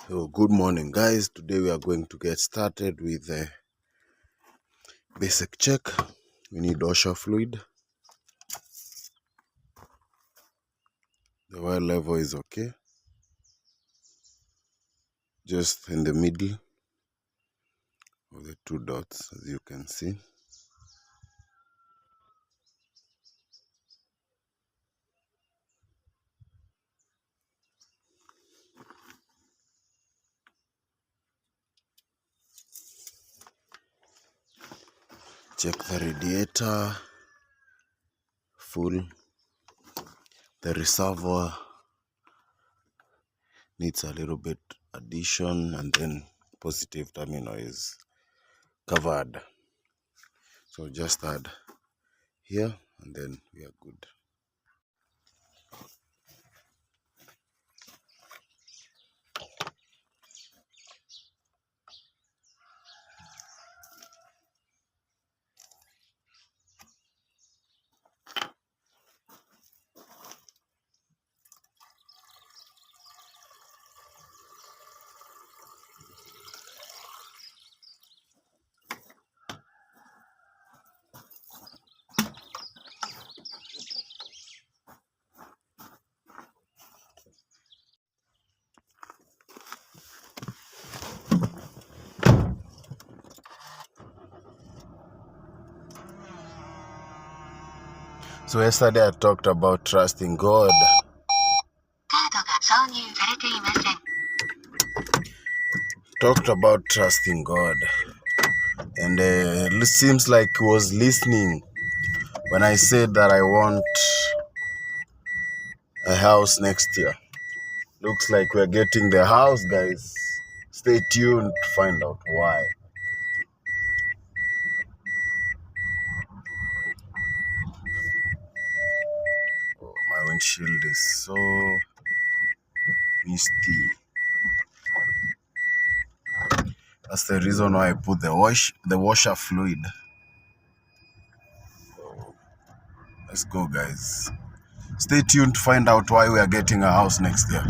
So good morning guys. Today we are going to get started with the basic check. We need washer fluid. The oil level is okay, just in the middle of the two dots, as you can see. Check the radiator full. The reservoir needs a little bit addition, and then positive terminal is covered. So just add here and then we are good. So yesterday I talked about trusting God. Talked about trusting God, and it seems like he was listening when I said that I want a house next year. Looks like we're getting the house, guys. Stay tuned to find out why. Oh, my windshield is so misty. That's the reason why I put the washer fluid. Let's go, guys. Stay tuned to find out why we are getting a house next year.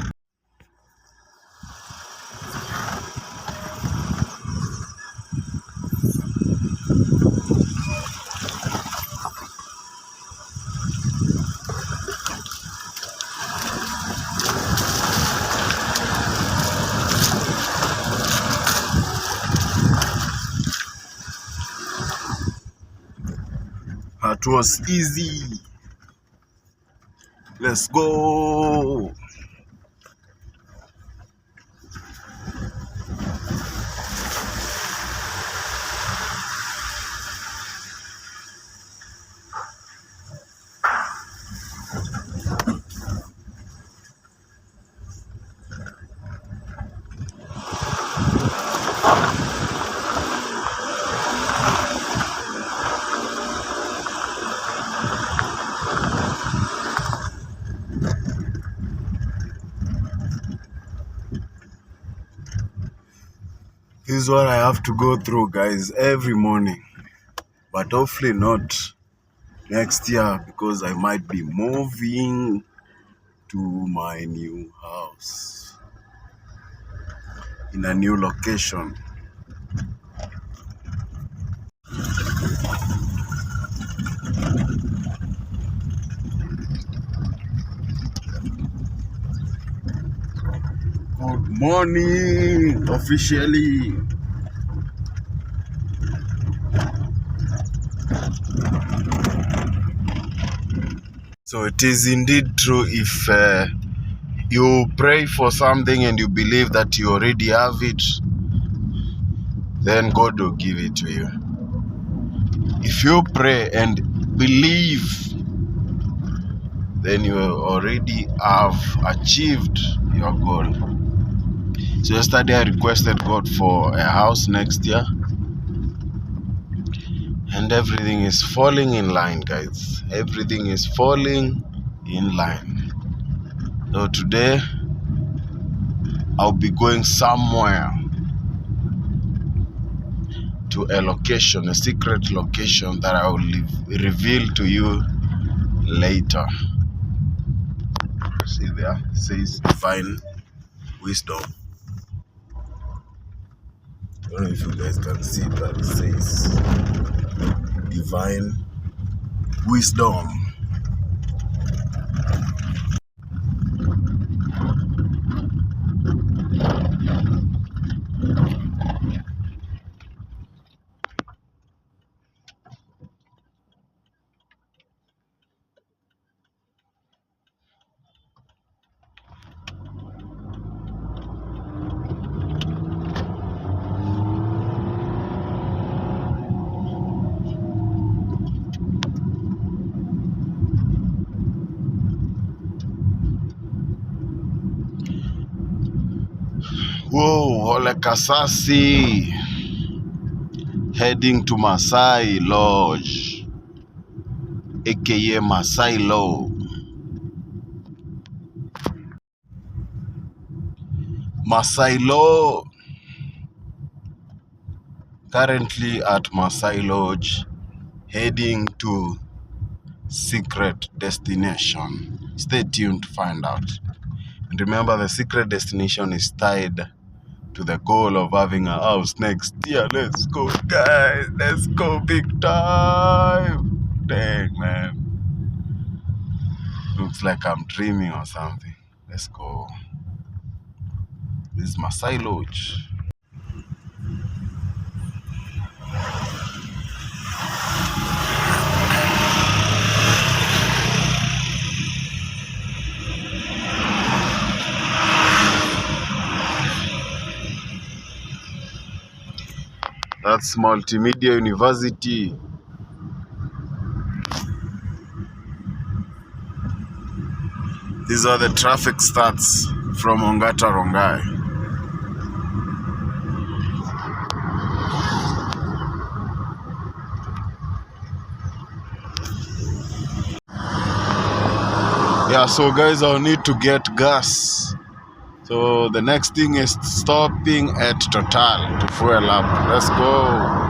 That was easy. Let's go. This is what I have to go through, guys, every morning. But hopefully not next year, because I might be moving to my new house in a new location. Good morning, officially. So it is indeed true, if you pray for something and you believe that you already have it, then God will give it to you. If you pray and believe, then you already have achieved your goal. So yesterday I requested God for a house next year, and everything is falling in line, guys. Everything is falling in line. So today I'll be going somewhere to a location, a secret location that I will reveal to you later. See there, it says divine wisdom. I don't know if you guys can see, but it says divine wisdom. Whoa, Ole Kasasi, heading to Masai Lodge, aka Masai Lo. Masai Lo, currently at Masai Lodge, heading to secret destination. Stay tuned to find out. And remember, the secret destination is tied to the goal of having a house next year. Let's go, guys. Let's go, big time. Dang, man. Looks like I'm dreaming or something. Let's go. This is Masai Lodge. That's Multimedia University. These are the traffic stats from Ongata Rongai. Yeah, so guys, I'll need to get gas. So the next thing is stopping at Total to fuel up. Let's go.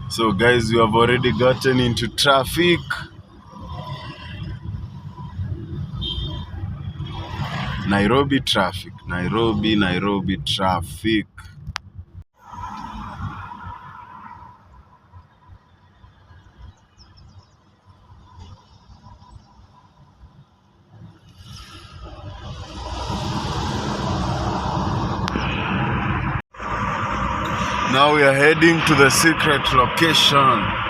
So guys, we have already gotten into traffic. Nairobi traffic. Nairobi traffic. Now we are heading to the secret location.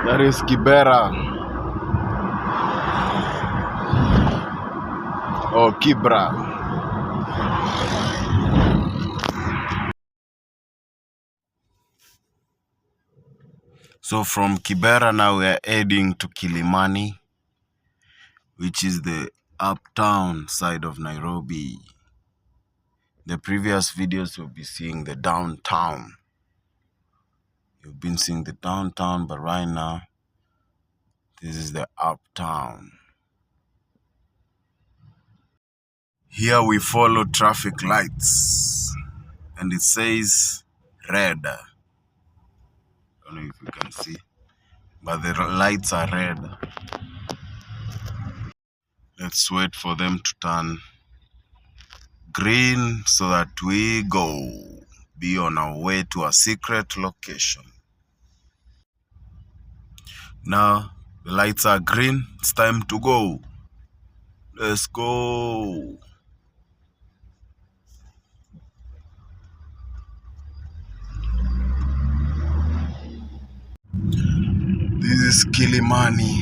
That is Kibera. Or Kibra. So from Kibera now we are heading to Kilimani, which is the uptown side of Nairobi. The previous videos you'll be seeing the downtown. You've been seeing the downtown, but right now, this is the uptown. Here we follow traffic lights, and it says red. I don't know if you can see, but the lights are red. Let's wait for them to turn green so that we be on our way to a secret location. Now, The lights are green. It's time to go. Let's go. This is Kilimani.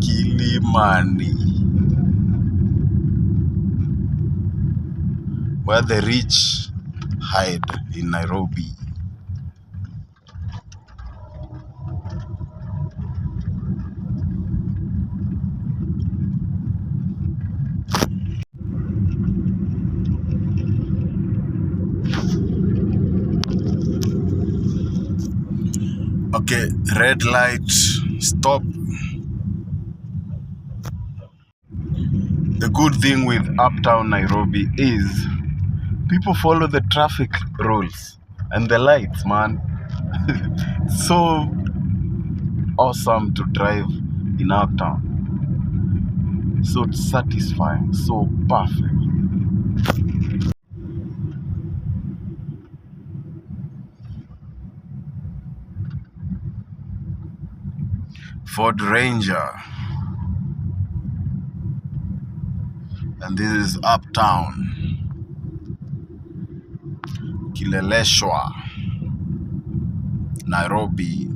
Kilimani. Where the rich hide in Nairobi. Okay, red light, stop. The good thing with uptown Nairobi is people follow the traffic rules and the lights, man. So awesome to drive in uptown. So satisfying, so perfect. Ford Ranger. And this is uptown. Kileleshwa, Nairobi.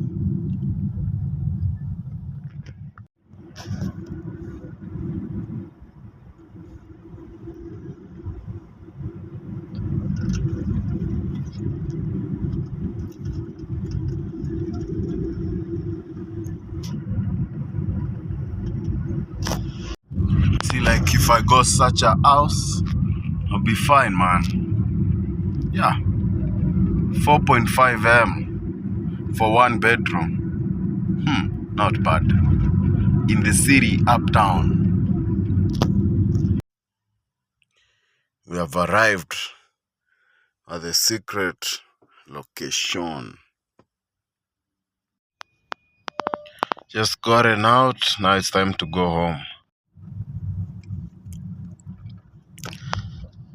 See, like if I got such a house, I'll be fine, man. Yeah. 4.5 M for one bedroom. Not bad. In the city, uptown. We have arrived at the secret location. Just gotten out. Now it's time to go home.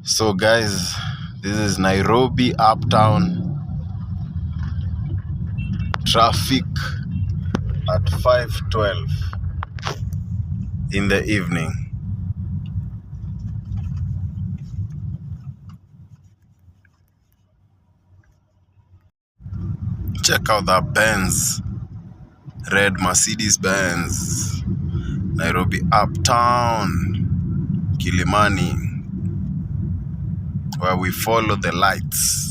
So guys, this is Nairobi uptown. Traffic at 5:12 in the evening. Check out that Benz. Red Mercedes Benz. Nairobi uptown. Kilimani. Where we follow the lights.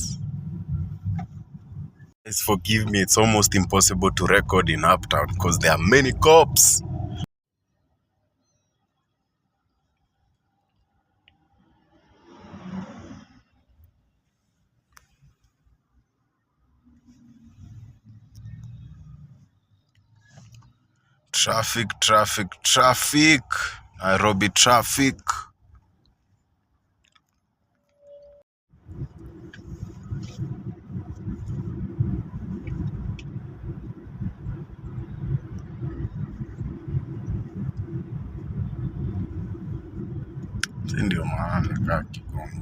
Please forgive me, it's almost impossible to record in uptown because there are many cops. Traffic, traffic, traffic. Nairobi traffic. Ndio maana kaa Kigongo.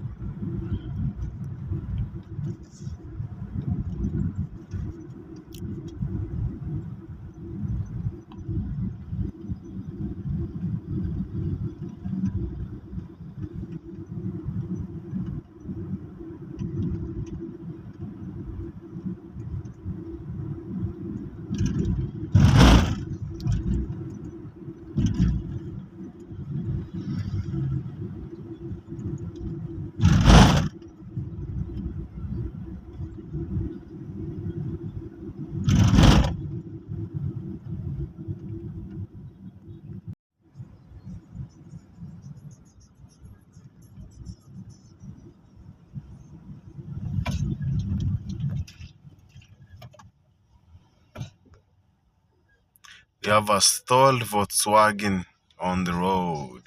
We have a stalled Volkswagen on the road.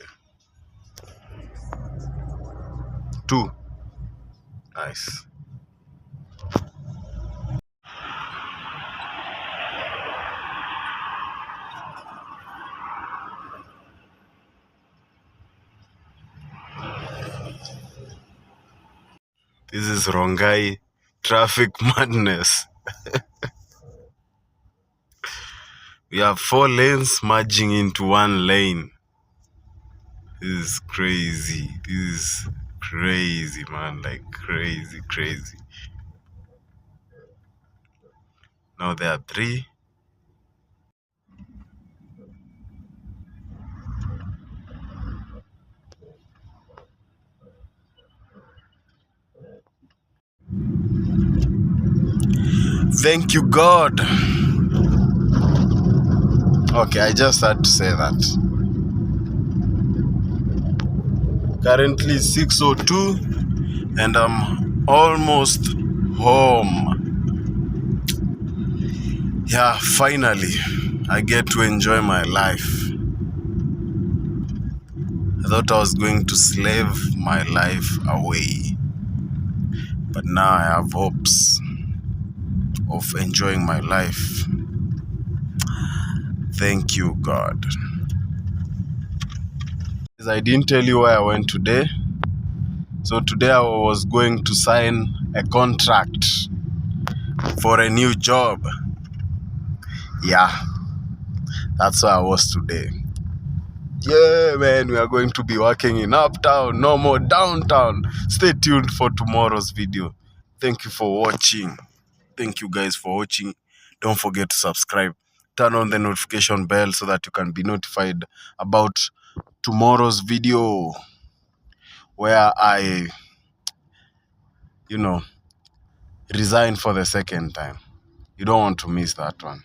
2. Nice. This is Rongai traffic madness. We have 4 lanes merging into 1 lane. This is crazy. This is crazy, man. Like crazy, crazy. Now there are 3. Thank you, God. Okay, I just had to say that. Currently 6:02 and I'm almost home. Yeah, finally I get to enjoy my life. I thought I was going to slave my life away, but now I have hopes of enjoying my life. Thank you, God. I didn't tell you where I went today. So today I was going to sign a contract for a new job. Yeah, that's where I was today. Yeah, man, we are going to be working in uptown, no more downtown. Stay tuned for tomorrow's video. Thank you for watching. Thank you guys for watching. Don't forget to subscribe. Turn on the notification bell so that you can be notified about tomorrow's video where I, resign for the second time. You don't want to miss that one.